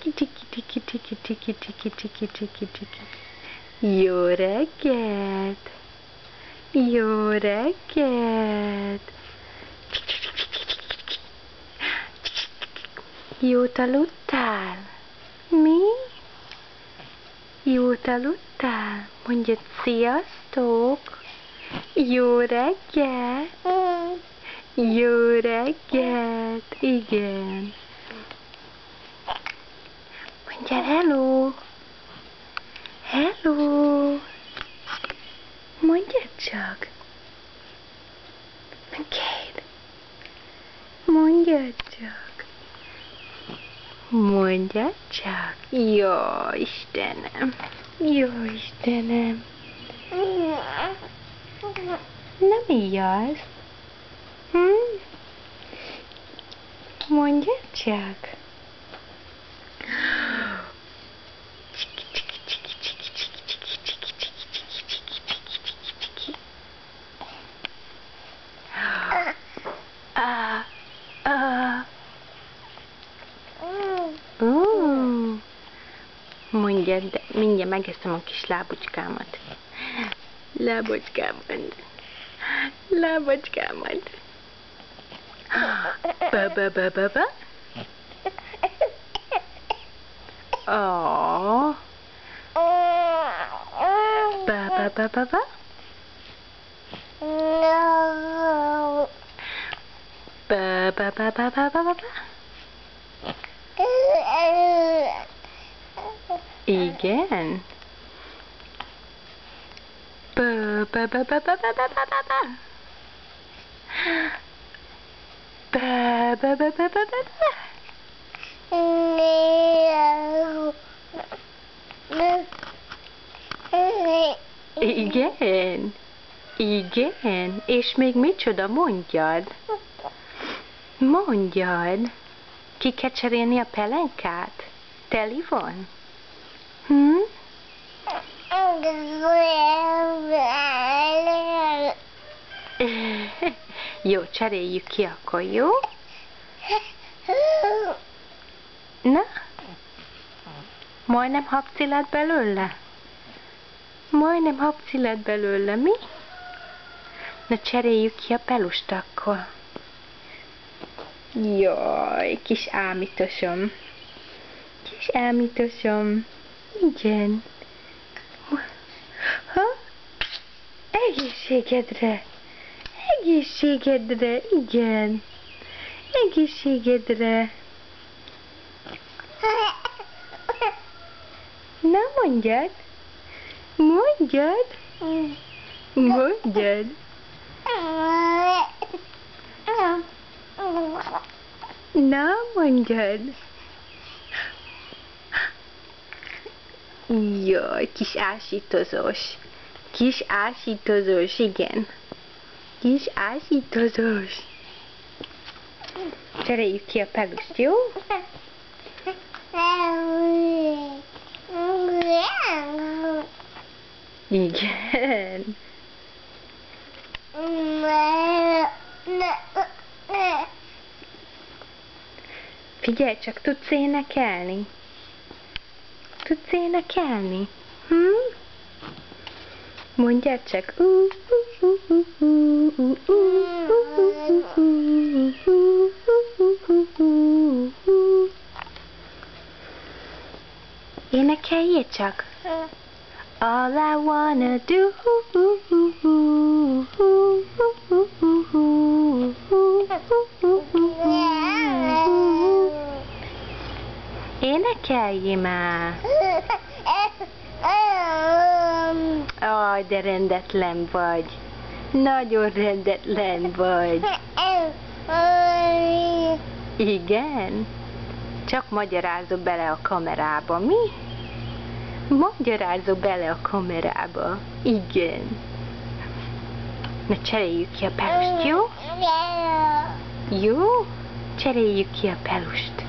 Csiki, csiki, csiki, csiki, csiki, csiki, csiki, csiki, csiki. Jó reggelt! Jó reggelt! Jót aludtál? Mi? Jót aludtál? Mondjad sziasztok! Jó reggelt! Jó reggelt! Igen! Mondjad hello! Hello! Mondjad csak! Kate! Mondjad csak! Mondjad csak! Jó Istenem! Jó Istenem! Na mi az? Mondjad csak! Mondjad, de mindjárt megeszem a kis lábocskámat. Lábocskámat. Lábocskámat. Ba-ba-ba-ba-ba. Oh. Ba-ba-ba-ba-ba. No. Ba-ba-ba-ba-ba-ba-ba. Igen. Ba-ba-ba-ba-ba-ba-ba-ba. Ba-ba-ba-ba-ba-ba-ba. Igen. Igen. És még micsoda? Mondjad. Mondjad. Ki kell cserélni a pelenkát? Teli van? Jó, cseréljük ki akkor, jó? Na? Majdnem habci lett belőle? Majdnem habci lett belőle, mi? Na cseréljük ki a pelust akkor. Jaj, kis ámítosom. Kis ámítosom. Igen. Ha? Egészségedre. Egészségedre, igen. Egészségedre. Na mondjad. Mondjad. Mondjad. Na mondjad. Jaj, kis ásítozós. Kis ásítozós, igen. Kis ásítozós. Cseréljük ki a pelust, jó? Igen. Figyelj csak, tudsz énekelni? Tudsz énekelni? Mondjad csak. Énekeljél csak. All I wanna do. Énekelj már. Aj, de rendetlen vagy. Nagyon rendetlen vagy. Igen? Csak magyarázok bele a kamerába, mi? Magyarázok bele a kamerába. Igen. Na cseréljük ki a pelust, jó? Jó? Cseréljük ki a pelust.